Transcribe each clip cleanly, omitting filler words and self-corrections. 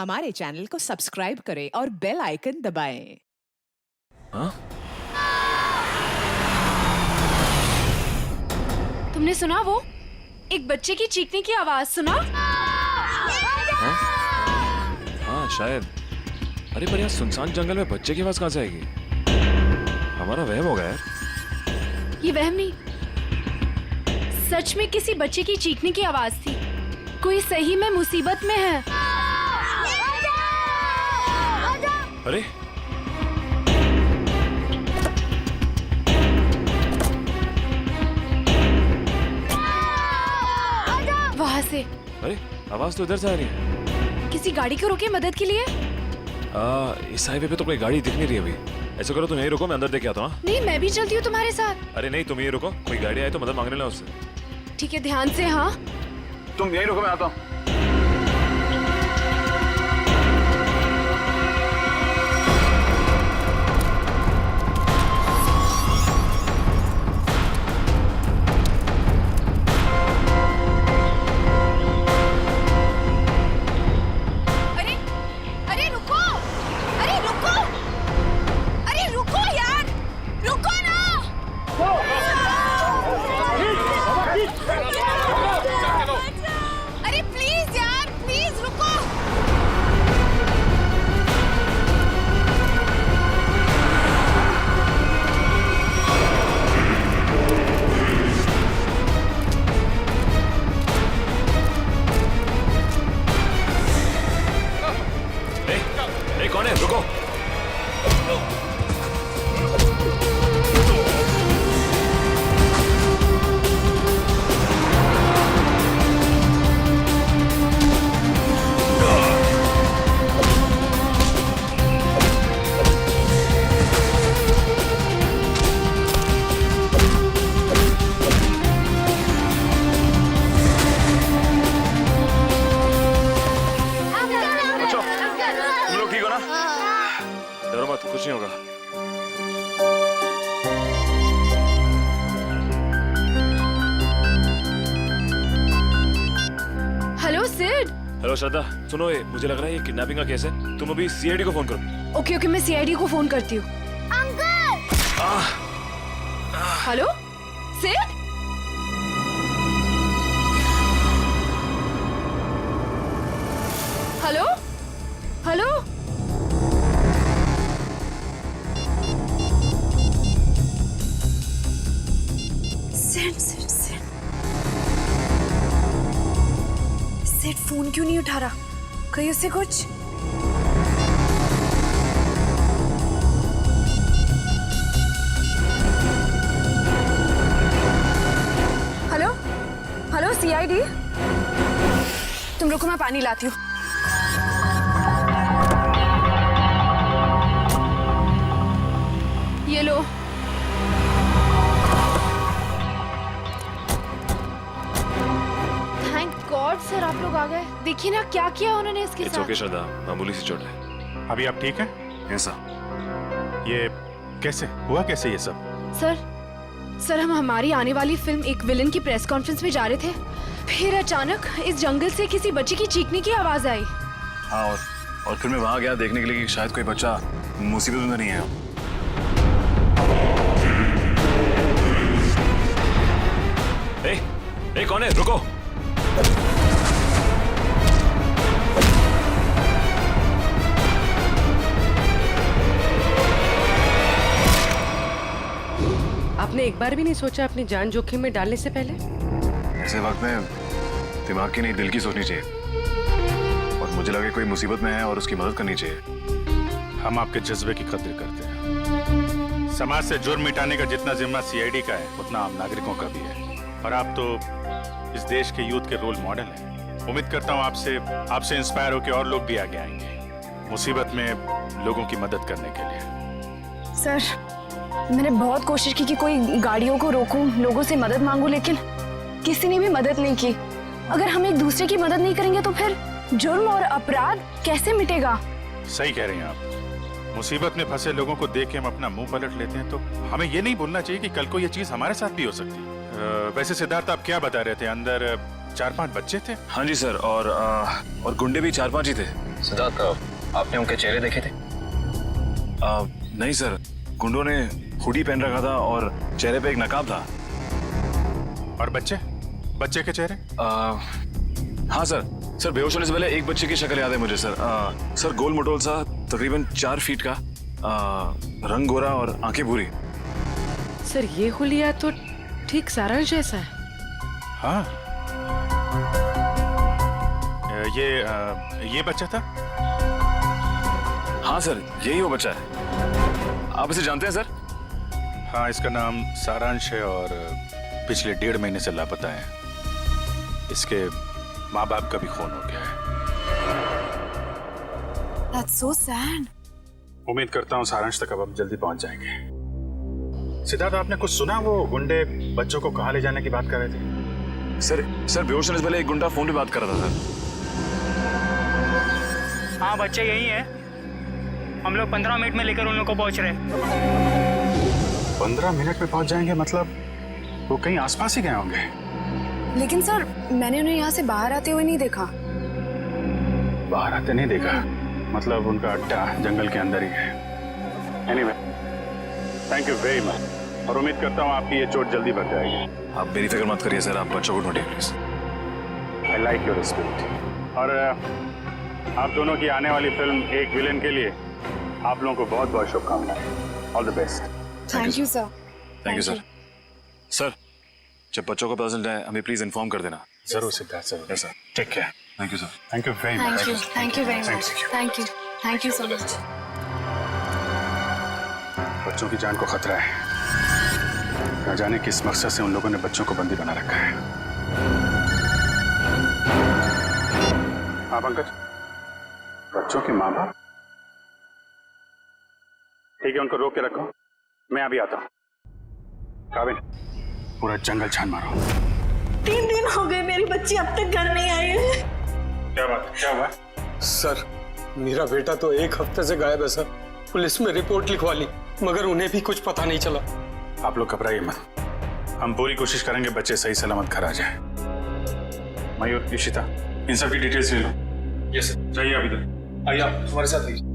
हमारे चैनल को सब्सक्राइब करें और बेल आइकन दबाएं। हाँ? तुमने सुना वो? एक बच्चे की चीखने की आवाज सुना? हाँ? हाँ शायद। अरे पर यार सुनसान जंगल में बच्चे की आवाज कहाँ से आएगी? हमारा वहम होगा यार। ये वहम नहीं, सच में किसी बच्चे की चीखने की आवाज थी। कोई सही में मुसीबत में है। अरे वहां से अरे आवाज तो इधर से आ रही है। किसी गाड़ी को रोके मदद के लिए। इस हाईवे पे तो कोई गाड़ी दिख नहीं रही अभी। ऐसा करो तुम यहीं रुको, मैं अंदर देख के आता हूँ। हाँ? नहीं, मैं भी चलती हूँ तुम्हारे साथ। अरे नहीं तुम यहीं रुको, कोई गाड़ी आए तो मदद मांगने ला उससे। ठीक है, ध्यान से। हाँ तुम यहीं रुको, मैं आता हूँ। अरे अरे रुको, अरे रुको, अरे रुको यार, रुको ना। अरे प्लीज यार, प्लीज रुको। ए, कौन है? रुको। बच्चों, तुम लोग ठीक हो ना? डरो मत, कुछ नहीं होगा। हेलो सिड। हेलो श्रद्धा, सुनो ये मुझे लग रहा है ये किडनैपिंग का केस है। तुम अभी सीआईडी को फोन करो। ओके ओके, मैं सीआईडी को फोन करती हूँ। Hello Sid. Hello hello. Sid Sid Sid Sid phone क्यों नहीं उठा रहा? कहीं उससे कुछ? हेलो हेलो सीआईडी, तुम रुको, मैं पानी लाती हूँ। ये लो। थैंक गॉड सर, आप लोग आ गए। देखिए ना क्या किया उन्होंने इसके इट्स साथ। ओके श्रद्धा, मामूली सी चोट है। अभी आप ठीक हैं? ऐसा ये कैसे हुआ, कैसे ये सब? सर हम हमारी आने वाली फिल्म एक विलन की प्रेस कॉन्फ्रेंस में जा रहे थे। फिर अचानक इस जंगल से किसी बच्चे की चीखने की आवाज आई। हाँ और फिर मैं वहां गया देखने के लिए कि शायद कोई बच्चा मुसीबत में नहीं है। ए, कौन है? रुको। आपने एक बार भी नहीं सोचा अपनी जान जोखिम में डालने से पहले? ऐसे वक्त में दिमाग की नहीं दिल की सोचनी चाहिए। और मुझे लगे कोई मुसीबत में है और उसकी मदद करनी चाहिए। हम आपके जज्बे की कद्र करते हैं। समाज से जुर्म मिटाने का जितना जिम्मा सीआईडी का है, उतना आम नागरिकों का भी है। और आप तो इस देश के यूथ के रोल मॉडल हैं। उम्मीद करता हूँ आपसे इंस्पायर होकर और लोग भी आगे आएंगे मुसीबत में लोगों की मदद करने के लिए। सर मैंने बहुत कोशिश की कि कोई गाड़ियों को रोकूं, लोगों से मदद मांगूं, लेकिन किसी ने भी मदद नहीं की। अगर हम एक दूसरे की मदद नहीं करेंगे तो फिर जुर्म और अपराध कैसे मिटेगा? सही कह रही हैं आप। मुसीबत में फंसे लोगों को देख के हम अपना मुंह पलट लेते हैं, तो हमें ये नहीं भूलना चाहिए कि कल को ये चीज हमारे साथ भी हो सकती है। वैसे सिद्धार्थ, आप क्या बता रहे थे? अंदर 4-5 बच्चे थे? हाँ जी सर, और गुंडे भी 4-5 ही थे। सिद्धार्थ, आपने उनके चेहरे देखे थे? नहीं सर, गुंडों ने हुडी पहन रखा था और चेहरे पे एक नकाब था। और बच्चे बच्चे के चेहरे? हाँ सर बेहोश होने से पहले एक बच्चे की शक्ल याद है मुझे सर। सर गोल मटोल सा, तकरीबन 4 फीट का, रंग गोरा और आंखें भूरी। सर ये हुलिया तो ठीक सारांश जैसा है। हाँ, ये बच्चा था? हाँ सर, यही वो बच्चा है। आप इसे जानते हैं सर? हाँ, इसका नाम सारांश है और पिछले 1.5 महीने से लापता है। इसके माँ बाप का भी खून हो गया है। That's so sad. उम्मीद करता हूँ सारांश तक अब हम जल्दी पहुंच जाएंगे। सिद्धार्थ, आपने कुछ सुना? वो गुंडे बच्चों को कहाँ ले जाने की बात कर रहे थे? सर बेहोश होने से पहले एक गुंडा फोन पे बात कर रहा था सर। हाँ, बच्चे यही है। हम लोग 15 मिनट में लेकर उन लोगों को पहुंच रहे हैं। 15 मिनट में पहुंच जाएंगे? मतलब वो कहीं आसपास ही गए होंगे। लेकिन सर, मैंने उन्हें यहाँ से बाहर आते हुए नहीं देखा। बाहर आते नहीं देखा? मतलब उनका अड्डा जंगल के अंदर ही है। Anyway, thank you very much और उम्मीद करता हूँ आपकी ये चोट जल्दी बढ़ जाएगी। आप मेरी फिक्र मत करिए सर, आप बच्चों को ढूंढिए please. I like your spirit. और आप दोनों की आने वाली फिल्म एक विलेन के लिए आप लोगों को बहुत बहुत शुभकामनाएं। All the best. Thank you sir. Thank you sir. Sir, जब बच्चों को पता चल जाए हमें प्लीज इन्फॉर्म कर देना। जरूर सिद्धार्थ, जरूर। Yes sir. Take care. Thank you sir. Thank you very much. Thank you very much. Thank you so much. बच्चों की जान को खतरा है। न जाने किस मकसद से उन लोगों ने बच्चों को बंदी बना रखा है। हाँ पंकज, बच्चों के माँ बाप? ठीक है, उनको रोक के रखो, मैं अभी आता हूँ। काबिल, पूरा जंगल छान मारो। 3 दिन हो गए मेरी बच्ची अब तक घर नहीं आई है। क्या बात, क्या हुआ? सर, मेरा बेटा तो 1 हफ्ते से गायब है सर। पुलिस में रिपोर्ट लिखवा ली मगर उन्हें भी कुछ पता नहीं चला। आप लोग घबराइए मत, हम पूरी कोशिश करेंगे बच्चे सही सलामत घर आ जाए। मयूर, इशिता, इन सब की डिटेल्स ले लो। Yes sir. चाहिए अभी तक। आइए आप हमारे साथ लीजिए।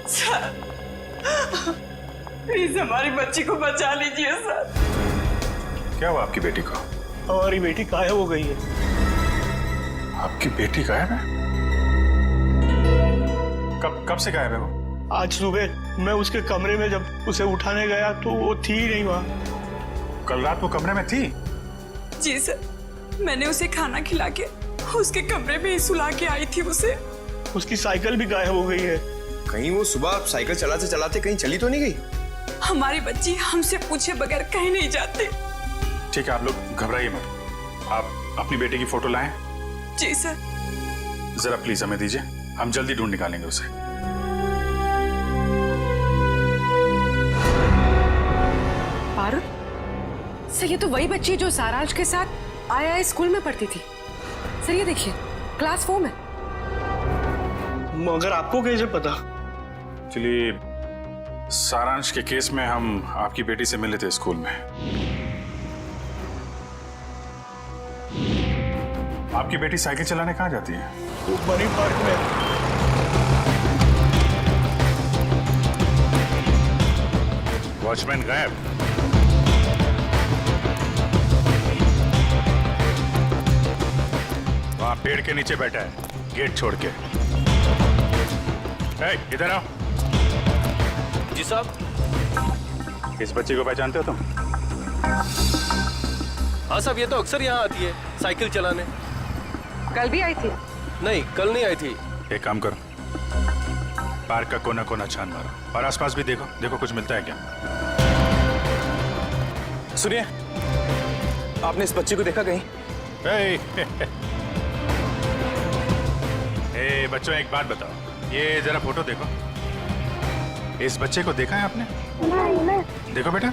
सर, प्लीज हमारी बच्ची को बचा लीजिए सर। क्या हुआ आपकी बेटी को? हमारी बेटी गायब हो गई है। आपकी बेटी गायब है? कब से गायब है वो? आज सुबह मैं उसके कमरे में जब उसे उठाने गया तो वो थी ही नहीं वहाँ। कल रात वो कमरे में थी? जी सर, मैंने उसे खाना खिला के उसके कमरे में ही सुला के आई थी उसे। उसकी साइकिल भी गायब हो गई है। कहीं वो सुबह साइकिल चलाते चलाते कहीं चली तो नहीं गई? हमारी बच्ची हमसे पूछे बगैर कहीं नहीं जाती। ठीक है, आप लोग घबराइए मत। आप अपनी बेटी की फोटो लाएं। जी सर। जरा प्लीज हमें दीजिए, हम जल्दी ढूंढ निकालेंगे उसे। पारुल, सर ये तो वही बच्ची जो सारांश के साथ आया स्कूल में पढ़ती थी। सर ये देखिए, क्लास 4 में। मगर आपको कैसे पता? एक्चुअली सारांश के केस में हम आपकी बेटी से मिले थे स्कूल में। आपकी बेटी साइकिल चलाने कहाँ जाती है? वो बनी पार्क में। वॉचमैन गायब। वहां पेड़ के नीचे बैठा है, गेट छोड़ के। इधर आओ। जी साहब। इस बच्ची को पहचानते हो तुम? हाँ साहब, ये तो अक्सर यहाँ आती है साइकिल चलाने। कल भी आई थी? नहीं, कल नहीं आई थी। एक काम करो, पार्क का कोना कोना छान मारो और आसपास भी देखो, देखो कुछ मिलता है क्या। सुनिए, आपने इस बच्ची को देखा कहीं? बच्चों एक बात बताओ, ये जरा फोटो देखो। इस बच्चे को देखा है आपने? नहीं। देखो बेटा।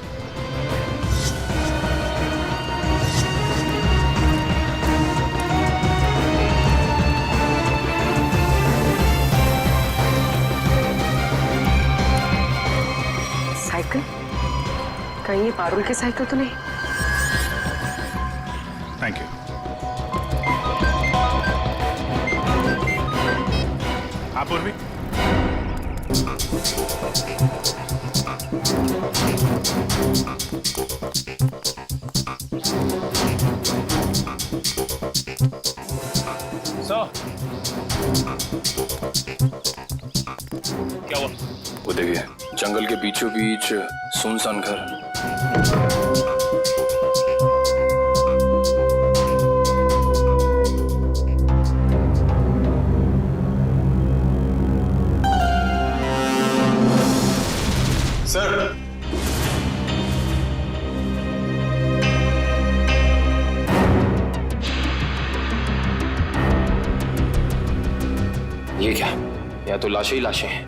साइकिल? कहीं ये पारुल की साइकिल तो नहीं? Thank you. आप और भी क्या हुआ? वो देखिए, जंगल के बीचों बीच सुनसान घर। सर, ये क्या? या तो लाशें ही लाशें हैं।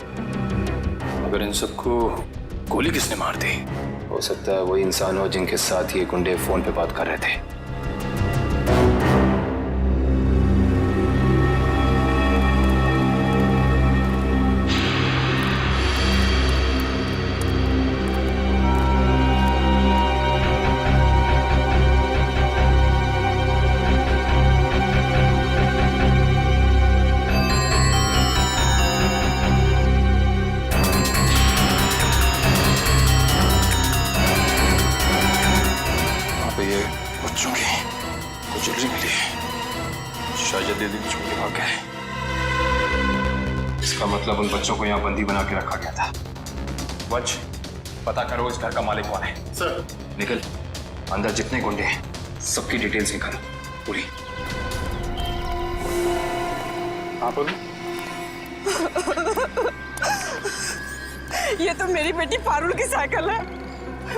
मगर इन सबको गोली किसने मार दी? हो सकता है वही इंसान हो जिनके साथ ये गुंडे फोन पे बात कर रहे थे। ये बच्चों की कुछ ज्वेलरी मिली है। शायद दीदी छोड़ के भाग गए। इसका मतलब उन बच्चों को यहाँ बंदी बना के रखा गया था। वंश, पता करो इस घर का मालिक कौन है। सर। निकल, अंदर जितने गुंडे हैं सबकी डिटेल्स निकाल पूरी। आप और भी ये तो मेरी बेटी पारुल की साइकिल है।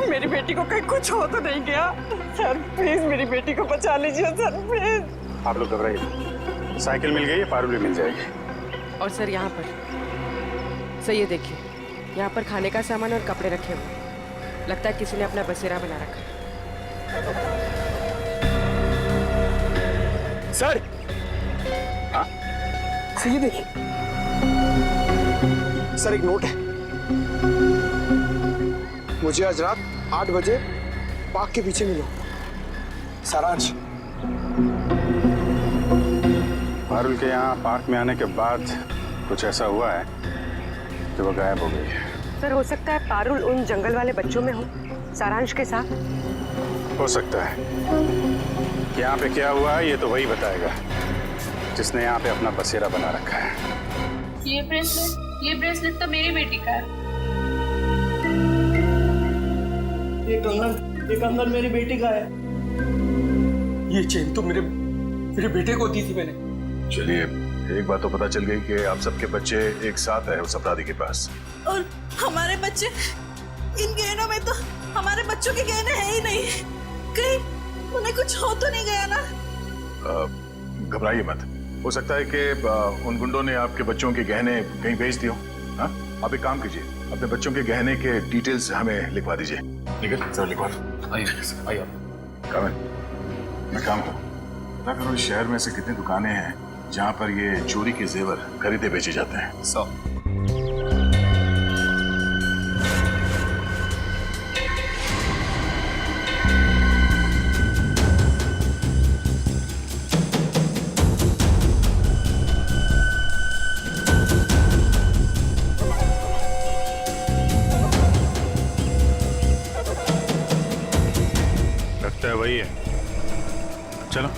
मेरी बेटी को कहीं कुछ हो तो नहीं गया? सर प्लीज मेरी बेटी को बचा लीजिए सर, प्लीज। आप लोग घबराइए, साइकिल मिल गई है, पारुल भी मिल जाएगी। और सर यहाँ पर सर ये देखिए, यहाँ पर खाने का सामान और कपड़े रखे हुए। लगता है किसी ने अपना बसेरा बना रखा है। सर, हाँ? सर ये देखिए, सर एक नोट है। मुझे आज रात 8 बजे पार्क के पीछे मिलो, सारांश। पारुल के यहाँ पार्क में आने के बाद कुछ ऐसा हुआ है कि वो गायब हो गई है। सर हो सकता है पारुल उन जंगल वाले बच्चों में हो, सारांश के साथ। हो सकता है। यहाँ पे क्या हुआ है ये तो वही बताएगा जिसने यहाँ पे अपना बसेरा बना रखा है। ये ब्रेसलेट तो मेरी बेटी का है। ये कंगन मेरी बेटी का है। ये चेन तो मेरे बेटे को दी थी मैंने। चलिए, एक बात तो पता चल गई कि आप सबके बच्चे एक साथ है उस अपराधी के पास। और हमारे बच्चे, इन गहनों में तो हमारे बच्चों के गहने हैं ही नहीं। कहीं उन्हें कुछ हो तो नहीं गया ना? घबराइए मत, हो सकता है कि उन गुंडों ने आपके बच्चों के गहने कहीं भेज दिए हो। हाँ, आप एक काम कीजिए, अपने बच्चों के गहने के डिटेल्स हमें लिखवा दीजिए। निकल सर, लिखवा दो। आइए मैं काम करूँ, पता करो इस शहर में से कितनी दुकानें हैं जहाँ पर ये चोरी के जेवर खरीदे बेचे जाते हैं। लगता है वही है। चलो।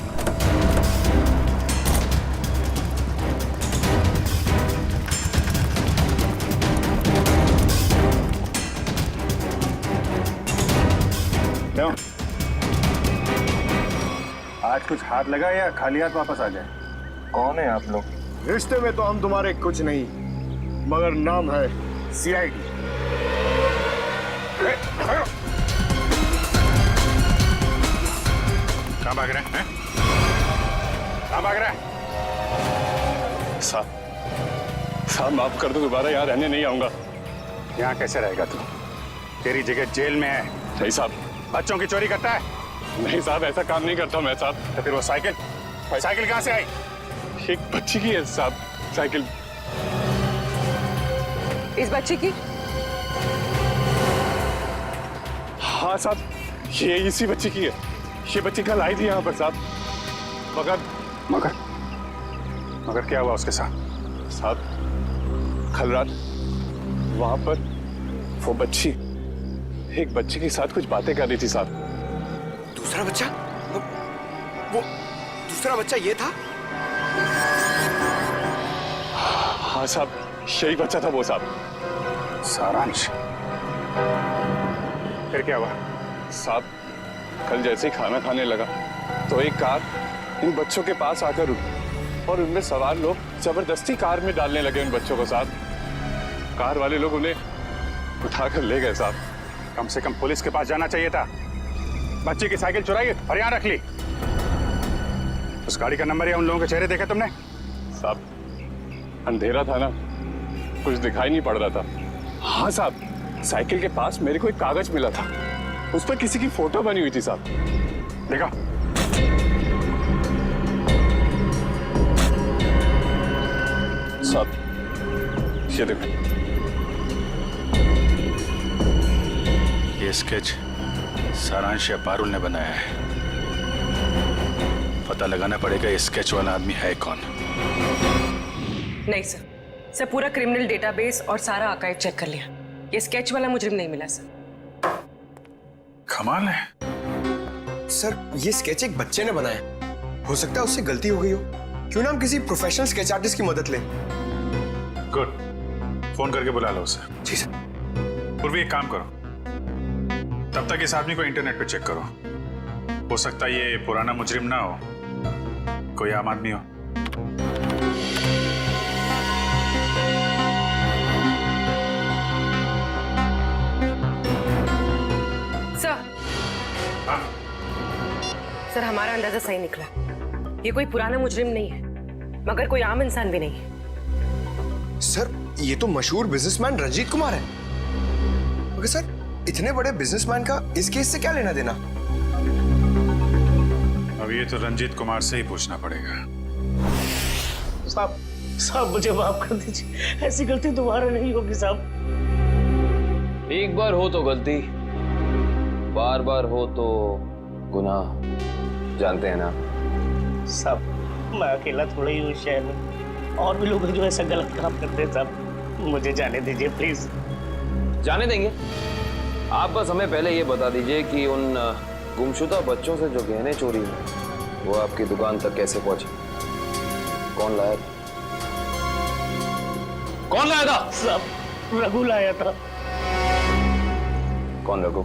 क्यों? आज कुछ हाथ लगा या खाली हाथ वापस आ जाए? कौन है आप लोग? रिश्ते में तो हम तुम्हारे कुछ नहीं, मगर नाम है CID। कहाँ भाग रहे हैं? कहाँ भाग रहा है? साहब माफ कर दो, दोबारा यहाँ रहने नहीं आऊंगा। यहाँ कैसे रहेगा तू? तेरी जगह जेल में है। नहीं साहब। बच्चों की चोरी करता है? नहीं साहब, ऐसा काम नहीं करता मैं साहब। तो फिर वो साइकिल कहाँ से आई? एक बच्ची की है साहब साइकिल। इस बच्ची की? हाँ हाँ साहब, ये इसी बच्ची की है। ये बच्ची कल आई थी यहाँ पर साहब। मगर मगर मगर क्या हुआ उसके साथ साहब? कल रात वहां पर वो बच्ची एक बच्चे के साथ कुछ बातें कर रही थी साहब। दूसरा बच्चा? वो दूसरा बच्चा ये था? हाँ साहब, यही बच्चा था वो साहब। सारांश, फिर क्या हुआ? साहब कल जैसे ही खाना खाने लगा तो एक कार इन बच्चों के पास आकर रुकी और उनमें सवार लोग जबरदस्ती कार में डालने लगे उन बच्चों को साहब। कार वाले लोग उन्हें उठाकर ले गए साहब। कम से कम पुलिस के पास जाना चाहिए था। बच्चे की साइकिल चुराई और यहाँ रख ली। उस गाड़ी का नंबर या उन लोगों के चेहरे देखे तुमने? साहब अंधेरा था ना, कुछ दिखाई नहीं पड़ रहा था। हाँ साहब, साइकिल के पास मेरे को एक कागज मिला था, उस पर किसी की फोटो बनी हुई थी साहब। देखा? साहब ये देखो, ये स्केच सारांश या पारुल ने बनाया है। पता लगाना पड़ेगा ये स्केच वाला आदमी है कौन। नहीं सर पूरा क्रिमिनल डेटाबेस और सारा आर्काइव चेक कर लिया। ये स्केच वाला मुजरिम नहीं मिला सर। कमाल है। सर ये स्केच एक बच्चे ने बनाया, हो सकता है उससे गलती हो गई हो। क्यों ना हम किसी प्रोफेशनल स्केच आर्टिस्ट की मदद लें? गुड, फोन करके बुला लो उसे। जी सर। पूर्वी एक काम करो, तब तक इस आदमी को इंटरनेट पे चेक करो। हो सकता है ये पुराना मुजरिम ना हो, कोई आम आदमी हो। सर हमारा अंदाजा सही निकला। ये कोई पुराना मुजरिम नहीं है, मगर कोई आम इंसान भी नहीं है। सर ये तो मशहूर बिजनेसमैन रंजीत कुमार है। मगर सर इतने बड़े बिजनेसमैन का इस केस से क्या लेना देना? अब ये तो रंजीत कुमार से ही पूछना पड़ेगा। साहब मुझे माफ कर दीजिए, ऐसी गलती दोबारा नहीं होगी साहब। एक बार हो तो गलती, बार बार हो तो गुनाह, जानते हैं ना साहब। मैं अकेला थोड़ा ही हूँ शहर में, और भी लोग हैं जो ऐसा गलत काम करते हैं साहब। मुझे जाने दीजिए प्लीज। जाने देंगे, आप बस हमें पहले ये बता दीजिए कि उन गुमशुदा बच्चों से जो गहने चोरी हुए वो आपकी दुकान तक कैसे पहुंचे? कौन लाया? कौन लाया था? साहब रघु लाया था। कौन रघु?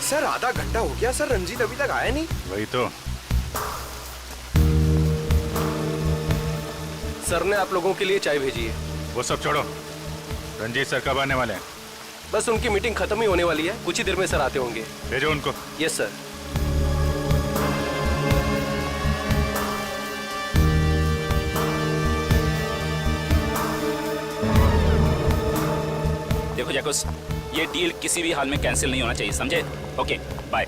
सर आधा घंटा हो गया सर, रंजीत अभी तक आया नहीं। वही तो। सर ने आप लोगों के लिए चाय भेजी है। वो सब छोड़ो, रंजीत सर कब आने वाले हैं? बस उनकी मीटिंग खत्म ही होने वाली है, कुछ ही देर में सर आते होंगे। भेजो उनको। Yes sir. देखो जैकुस, ये डील किसी भी हाल में कैंसिल नहीं होना चाहिए, समझे? Okay bye.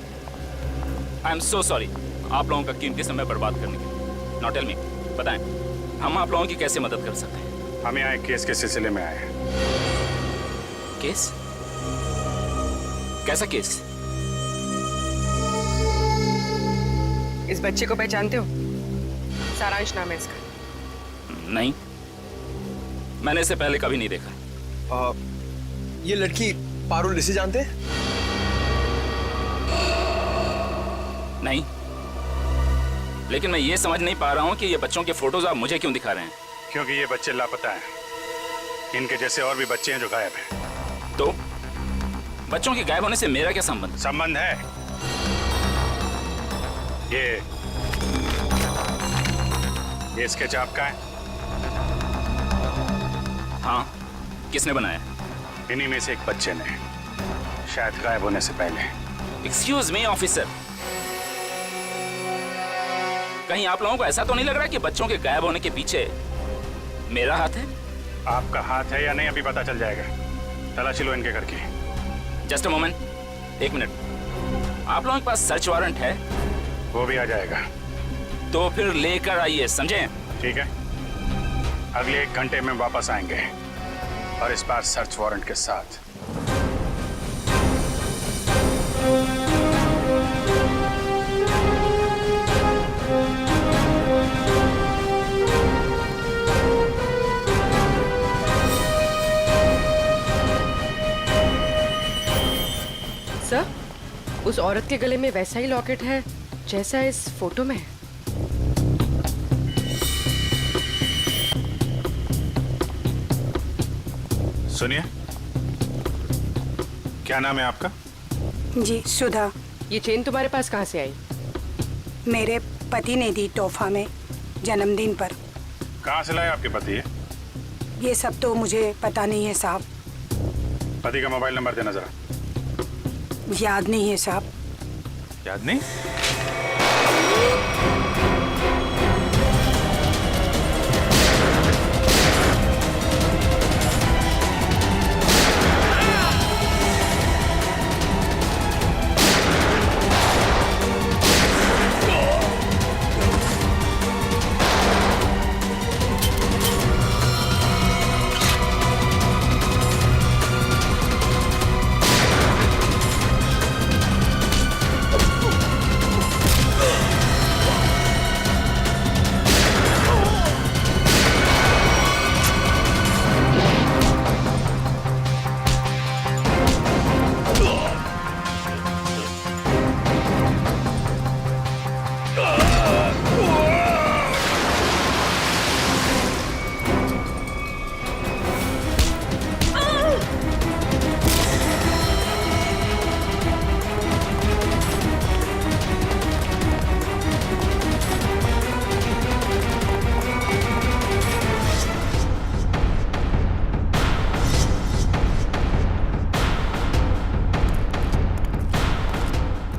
I am so sorry आप लोगों का कीमती समय बर्बाद करने के लिए। नाउ टेल मी, बताएं हम आप लोगों की कैसे मदद कर सकते हैं? हम यहाँ एक केस के सिलसिले में आए हैं। केस? कैसा केस? इस बच्चे को पहचानते हो? सारांश नाम है इसका। नहीं, मैंने इसे पहले कभी नहीं देखा। ये लड़की पारुल इसे जानते हैं? नहीं, लेकिन मैं ये समझ नहीं पा रहा हूँ कि ये बच्चों के फोटोज आप मुझे क्यों दिखा रहे हैं? क्योंकि ये बच्चे लापता हैं। इनके जैसे और भी बच्चे हैं जो गायब हैं। तो बच्चों के गायब होने से मेरा क्या संबंध? संबंध है। ये स्केच आपका है? हाँ, किसने बनाया? इन्हीं में से एक बच्चे ने, शायद गायब होने से पहले। एक्सक्यूज मी ऑफिसर, कहीं आप लोगों को ऐसा तो नहीं लग रहा कि बच्चों के गायब होने के पीछे मेरा हाथ है? आपका हाथ है या नहीं अभी पता चल जाएगा। तलाशी लो इनके घर की। जस्ट अ मोमेंट, एक मिनट। आप लोगों के पास सर्च वारंट है? वो भी आ जाएगा। तो फिर लेकर आइए, समझे? ठीक है, अगले 1 घंटे में वापस आएंगे। और इस बार सर्च वारंट के साथ। सर, उस औरत के गले में वैसा ही लॉकेट है जैसा इस फोटो में है। सुनिए, क्या नाम है आपका? जी सुधा। ये चेन तुम्हारे पास कहाँ से आई? मेरे पति ने दी तोहफा में जन्मदिन पर। कहाँ से लाए आपके पति? ये सब तो मुझे पता नहीं है साहब। पति का मोबाइल नंबर देना जरा। याद नहीं है साहब। याद नहीं?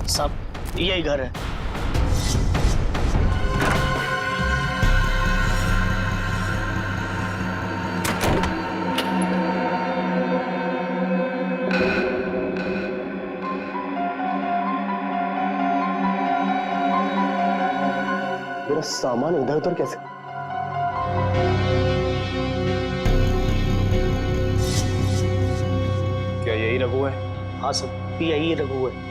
साहब यही घर है। मेरा सामान इधर उधर कैसे? क्या यही रघु है? हाँ सब यही रघु है।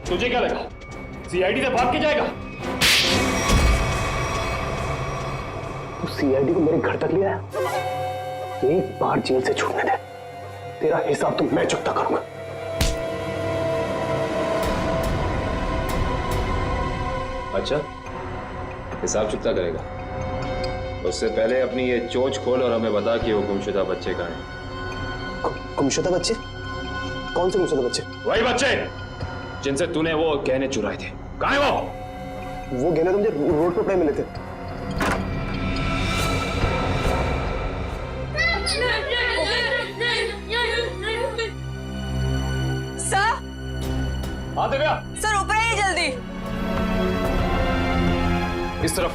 तुझे क्या लगा सीआईडी से भाग के जाएगा? तू सीआईडी को मेरे घर तक ले आया। एक बार जेल से छूटने दे, तेरा हिसाब तो मैं चुकता करूंगा। अच्छा, हिसाब चुकता करेगा? उससे पहले अपनी ये चोंच खोल और हमें बता कि वो गुमशुदा बच्चे कहाँ हैं। गुमशुदा बच्चे? कौन से गुमशुदा बच्चे? वही बच्चे जिनसे तूने वो गहने चुराए थे। कहाँ है वो? वो गहने तो मुझे रोड पर पड़े मिले थे। सर। हाँ दिव्या। सर ऊपर आइए जल्दी। इस तरफ।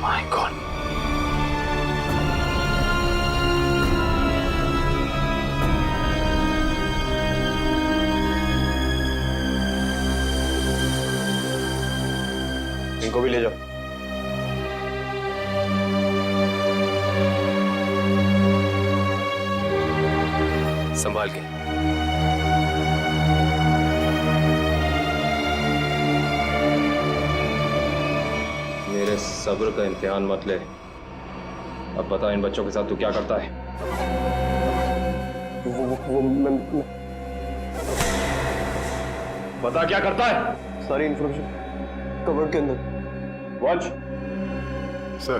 My God. इनको भी ले जाओ। संभाल के। मेरे सब्र का इम्तिहान मत ले। अब बता इन बच्चों के साथ तू क्या करता है? मैं बता क्या करता है? सारी इन्फॉर्मेशन कवर्ड के अंदर। Watch sir.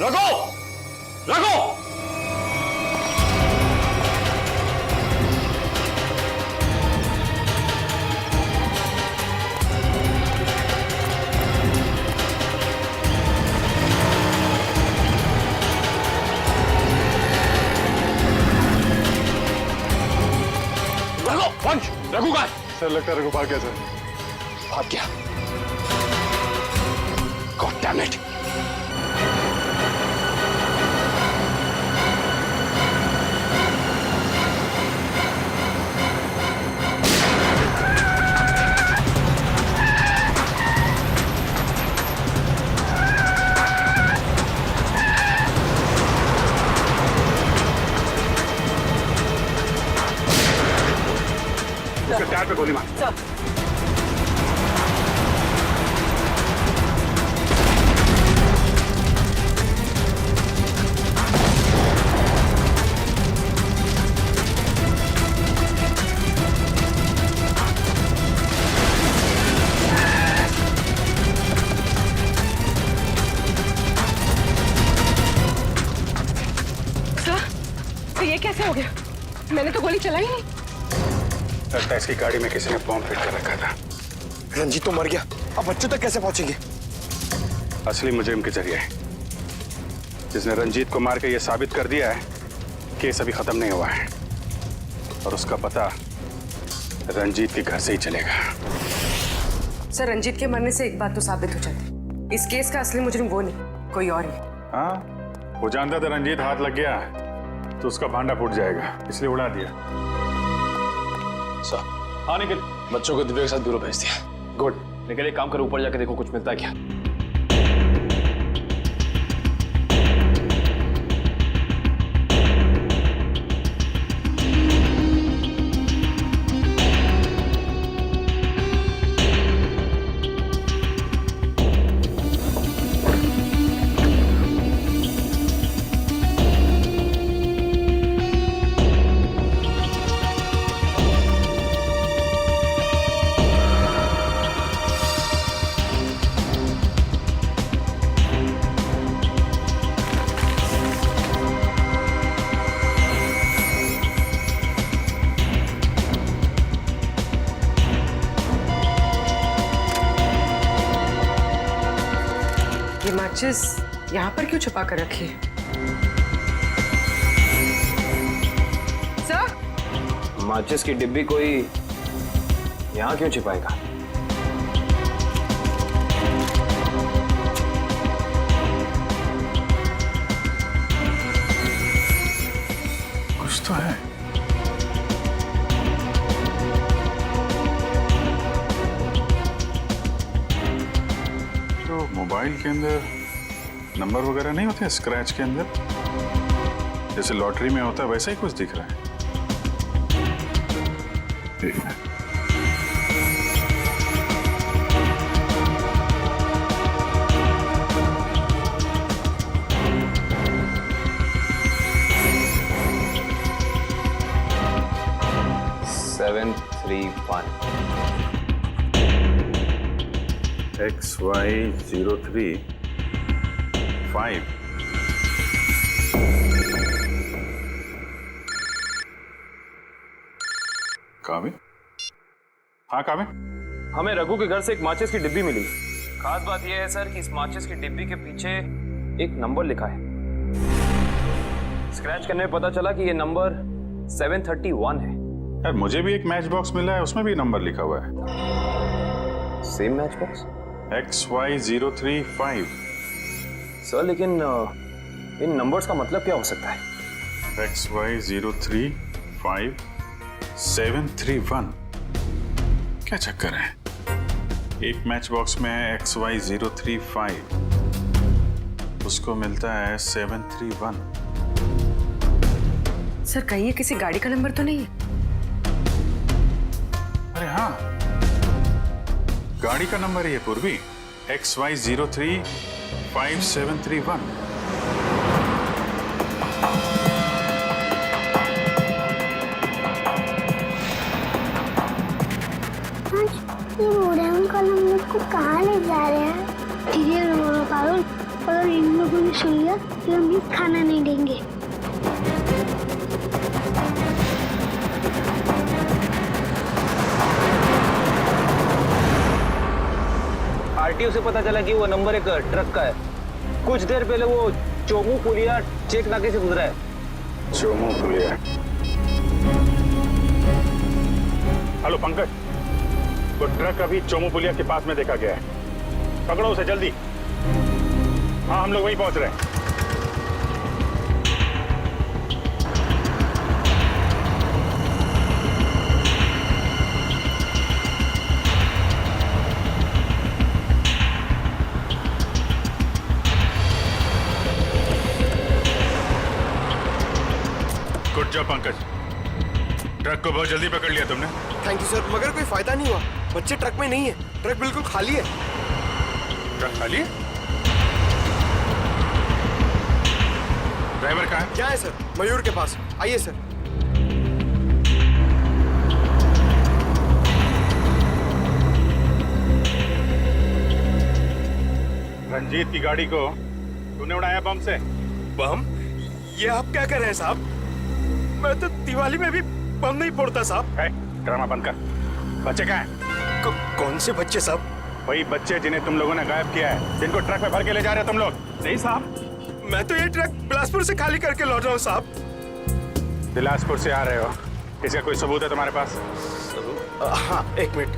रघु, रघु, वंश, रघु का सर लगता है रघु भाग गया सर। भाग गया। God damn it. उसके टायर पे गोली मार। सर, ये कैसे हो गया? मैंने तो गोली चलाई नहीं। लगता है इसकी गाड़ी में किसी ने बॉम्ब फिट कर रखा था। रंजीत तो मर गया, अब बच्चों तक कैसे पहुंचेंगे? असली मुजरिम के जरिए, जिसने रंजीत को मार के ये साबित कर दिया है केस अभी खत्म नहीं हुआ है और उसका पता रंजीत के घर से ही चलेगा। सर, रंजीत के मरने से एक बात तो साबित हो जाती, इस केस का असली मुजरिम वो नहीं, कोई और ही। हाँ, वो जानता था रंजीत हाथ लग गया तो उसका भांडा फूट जाएगा, इसलिए उड़ा दिया। सर, हाँ निखिल, बच्चों को दिव्या के साथ ब्यूरो भेज दिया। गुड। निखिल, एक काम करो, ऊपर जाके देखो कुछ मिलता है क्या। ये माचिस यहाँ पर क्यों छुपा कर रखी है? सर, माचिस की डिब्बी कोई यहाँ क्यों छिपाएगा? कुछ तो है। मोबाइल के अंदर नंबर वगैरह नहीं होते स्क्रैच के अंदर, जैसे लॉटरी में होता है वैसा ही कुछ दिख रहा है। ठीक है। XY035 कावे? हाँ कावे? हमें रघु के घर से एक माचिस की डिब्बी मिली। खास बात यह है सर कि इस माचिस की डिब्बी के पीछे एक नंबर लिखा है। स्क्रैच करने में पता चला कि यह नंबर 731 है। यार मुझे भी एक मैच बॉक्स मिला है, उसमें भी नंबर लिखा हुआ है। Same match box? XY035। Sir लेकिन इन नंबर्स का मतलब क्या हो सकता है? XY035 731। क्या चक्कर है? एक मैच बॉक्स में है XY035, उसको मिलता है 731। सर, कहीं ये किसी गाड़ी का नंबर तो नहीं है? अरे हाँ, गाड़ी का नंबर है ये पूर्वी, XY035 731। को कहाँ ले जा रहे हैं? धीरे बोलो पारुल, अगर इन लोगों ने सुन लिया तो हम भी खाना नहीं देंगे। आरटीओ से पता चला कि वो नंबर एक ट्रक का है। कुछ देर पहले वो चोमू पुलिया चेक नाके से गुजरा है। चोमू पुलिया। हेलो पंकज, वो ट्रक अभी चोमू पुलिया के पास में देखा गया है। पकड़ो उसे जल्दी। हाँ, हम लोग वहीं पहुंच रहे हैं। गुड जॉब पंकज, ट्रक को बहुत जल्दी पकड़ लिया तुमने। थैंक यू सर, मगर कोई फायदा नहीं हुआ। बच्चे ट्रक में नहीं है, ट्रक बिल्कुल खाली है। ट्रक खाली है? ड्राइवर कहाँ है? क्या है सर? मयूर के पास। आइए सर। रंजीत की गाड़ी को तूने उड़ाया बम से। बम? ये आप क्या कर रहे हैं साहब? मैं तो दिवाली में भी बम नहीं फोड़ता साहब। ड्रामा बंद कर। बच्चे कहाँ हैं? कौन से बच्चे साहब? वही बच्चे जिन्हें तुम लोगों ने गायब किया है, जिनको ट्रक में भर के ले जा रहे हो तुम लोग। नहीं साहब, मैं तो ये ट्रक बिलासपुर से खाली करके लौट रहा हूँ साहब। बिलासपुर से आ रहे हो? इसका कोई सबूत है तुम्हारे पास? हाँ, एक मिनट।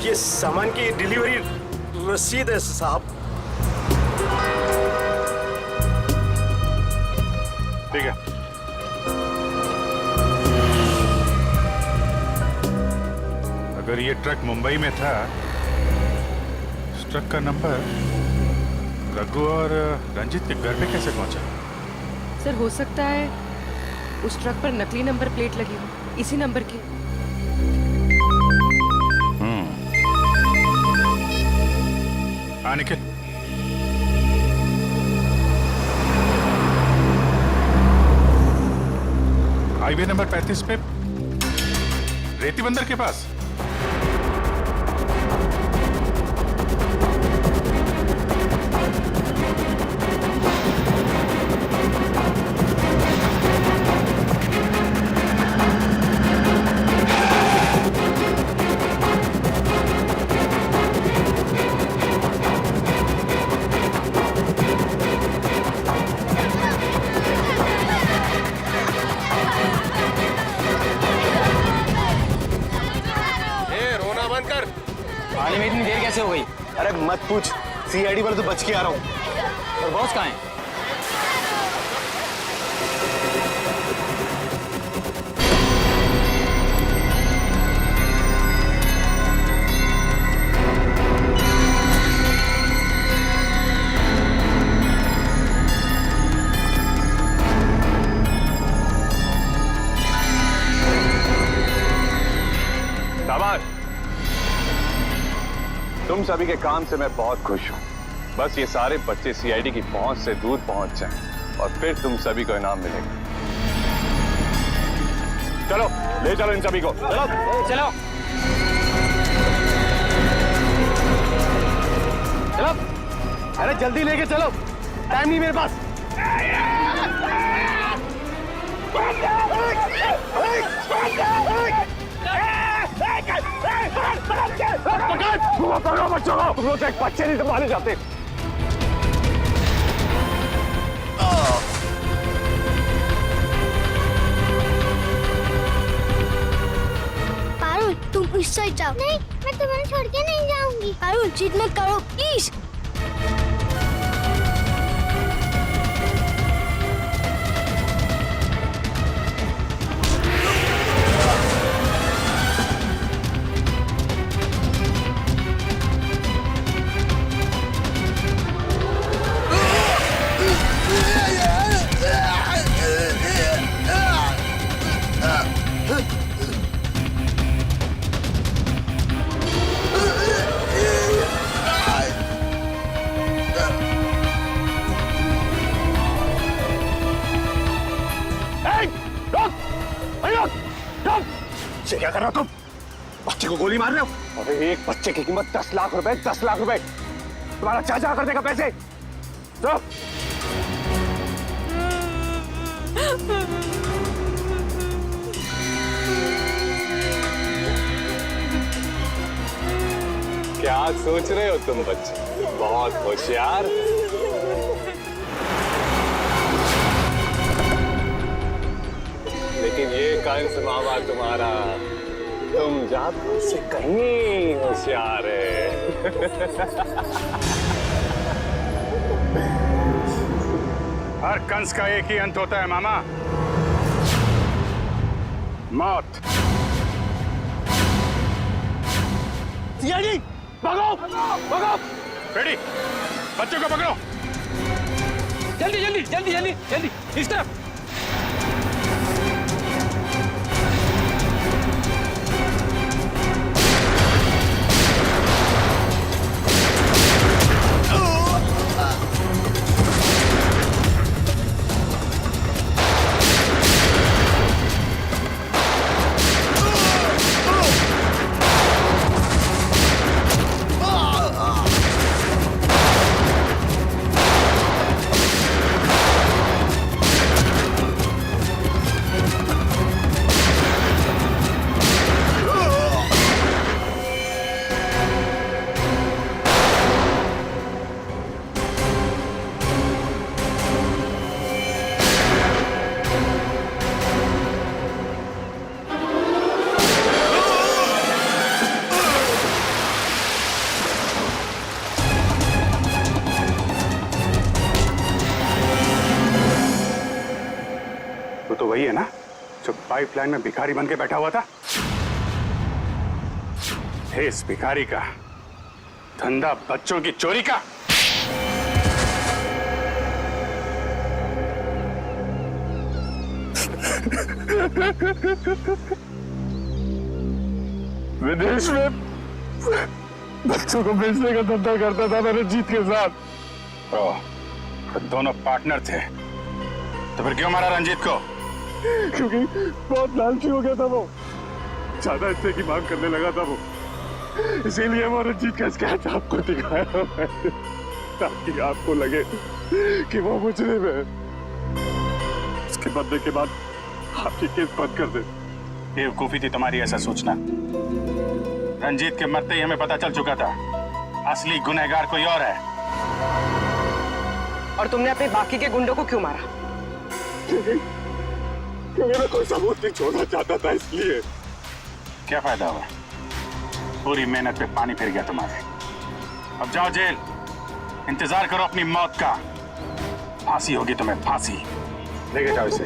ये सामान की डिलीवरी रसीद है साहब। ठीक है। अगर ये ट्रक मुंबई में था, इस ट्रक का नंबर रघु और रंजीत के घर पे कैसे पहुंचा? सर हो सकता है उस ट्रक पर नकली नंबर प्लेट लगी हो, इसी नंबर की। हाँ निखिल, हाईवे नंबर 35 पे रेती बंदर के पास। आने में इतनी देर कैसे हो गई? अरे मत पूछ, सीआईडी वाले तो बच के आ रहा हूँ। और बॉस कहाँ है? शाबाश, तुम सभी के काम से मैं बहुत खुश हूं। बस ये सारे बच्चे सीआईडी की पहुंच से दूर पहुंच जाएं और फिर तुम सभी को इनाम मिलेगा। चलो ले चलो इन सभी को। चलो चलो चलो, अरे जल्दी लेके चलो, टाइम नहीं मेरे पास। पकड़ो बच्चों को, वो तो एक बच्चे नहीं संभाले जाते। पारुल तुम इस साइड जाओ। नहीं, मैं तुम्हें छोड़ के नहीं जाऊंगी। पारुल जिद मत करो प्लीज। क्या कर रहा तुम? बच्चे को गोली मार रहे हो? अरे एक बच्चे की कीमत 10 लाख रुपए, 10 लाख रुपए। तुम्हारा चाचा कर देगा पैसे। तो क्या सोच रहे हो तुम बच्चे? बहुत होशियार। लेकिन ये कंस मामा तुम्हारा तुम जादू से कहीं होशियार है। हर कंस का एक ही अंत होता है मामा, मौत। सीआईडी भागो, भागो। रेडी, बच्चों को पकड़ो। जल्दी जल्दी जल्दी जल्दी जल्दी इस तरफ। तो वही है ना जो पाइपलाइन में भिखारी बन के बैठा हुआ था? इस भिखारी का धंधा बच्चों की चोरी का। विदेश में बच्चों को बेचने का धंधा करता था मैं रंजीत के साथ। तो दोनों पार्टनर थे, तो फिर क्यों मारा रंजीत को? क्योंकि बहुत लालची हो गया था वो, ज्यादा हिस्से की मांग करने लगा था वो, इसीलिए वो रंजीत का स्केच आपको दिखाया मैंने, ताकि आपको लगे कि वो मुजरिम है। उसके बदले के बाद आपकी केस बंद कर दे। बेवकूफी थी तुम्हारी ऐसा सोचना। रंजीत के मरते ही हमें पता चल चुका था असली गुनहगार कोई और है। और तुमने अपने बाकी के गुंडों को क्यों मारा? क्योंकि मैं कोई सबूत नहीं छोड़ना चाहता था, इसलिए। क्या फायदा हुआ? पूरी मेहनत पे पानी फिर गया तुम्हारे। अब जाओ जेल, इंतजार करो अपनी मौत का। फांसी होगी तुम्हें, फांसी। लेके जाओ इसे।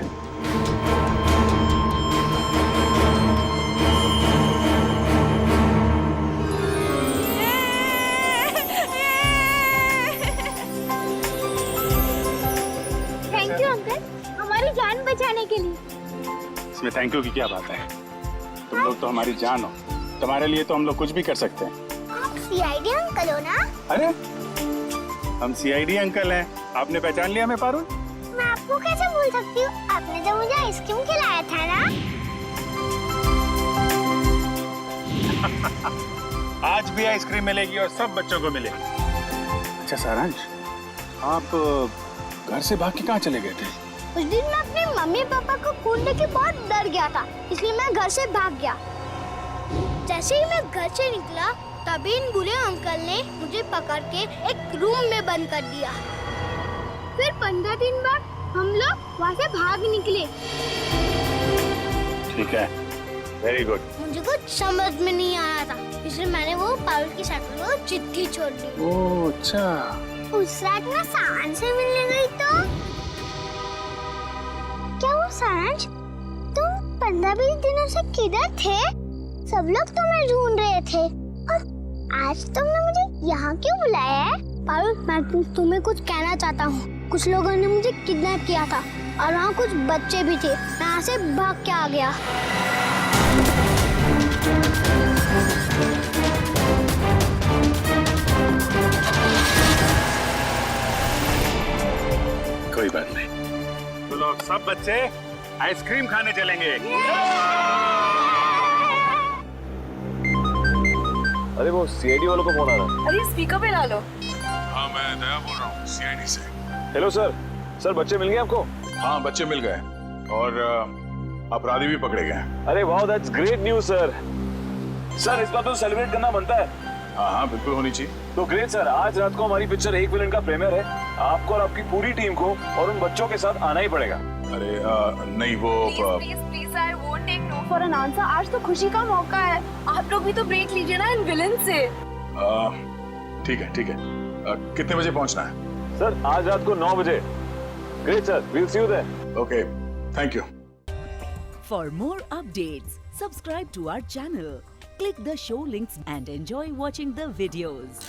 थैंक यू अंकल, हमारी जान बचाने के लिए। इसमें थैंक यू की क्या बात है? तुम लोग तो हमारी जान हो, तुम्हारे लिए तो हम लोग कुछ भी कर सकते हैं। आप सीआईडी अंकल हो ना? अरे हम सीआईडी अंकल हैं, आपने पहचान लिया हमें पारुल? मैं आपको कैसे भूल सकती हूँ? आपने तो मुझे आइसक्रीम खिलाया था ना? आज भी आइसक्रीम मिलेगी और सब बच्चों को मिलेगी। अच्छा सारांश, आप घर से भाग के कहाँ चले गए थे? उस दिन मैं अपने मम्मी पापा को खून देख के बहुत डर गया था, इसलिए मैं घर से भाग गया। जैसे ही मैं घर से निकला, तभी इन बुरे अंकल ने मुझे पकड़ के एक रूम में बंद कर दिया। फिर 15 दिन बाद हम लोग वहाँ से भाग निकले। ठीक है, वेरी गुड। मुझे कुछ समझ में नहीं आया था, इसलिए मैंने वो पारुल की साइकिल को चिट्ठी छोड़ दी। ओह अच्छा। उस रात मैं सारांश से मिलने गई तो क्या वो सारांश, तुम 15-20 दिनों से किधर थे? सब लोग तुम्हें ढूंढ रहे थे और आज तुमने मुझे यहाँ क्यों बुलाया है? पारुल, मैं तुम्हें कुछ कहना चाहता हूँ। कुछ लोगों ने मुझे किडनैप किया था और वहाँ कुछ बच्चे भी थे। मैं यहाँ से भाग के आ गया। कोई बात नहीं, तो लोग सब बच्चे आइसक्रीम खाने चलेंगे। अरे वो सीआईडी वालों को फोन आ रहा है। अरे स्पीकर पे ला लो। हाँ मैं दया बोल रहा हूँ सीआईडी से। Hello sir. सर बच्चे मिल गए आपको? हाँ बच्चे मिल गए और अपराधी भी पकड़े गए। अरे वाह that's great news sir. Sir इस बार तो सेलिब्रेट करना बनता है। हाँ हाँ बिल्कुल होनी चाहिए। तो ग्रेट सर, आज रात को हमारी पिक्चर एक विलन का प्रीमियर है। आपको और आपकी पूरी टीम को और उन बच्चों के साथ आना ही पड़ेगा। अरे नहीं वो please I won't take no for an answer. आज तो खुशी का मौका है, आप लोग भी तो ब्रेक लीजिए ना इन विलन से। ठीक है ठीक है। कितने बजे पहुंचना है? सर आज रात को 9 बजे। Great sir, we'll see you there. Okay thank you. For more updates, subscribe to our channel, click the show links and enjoy watching the videos.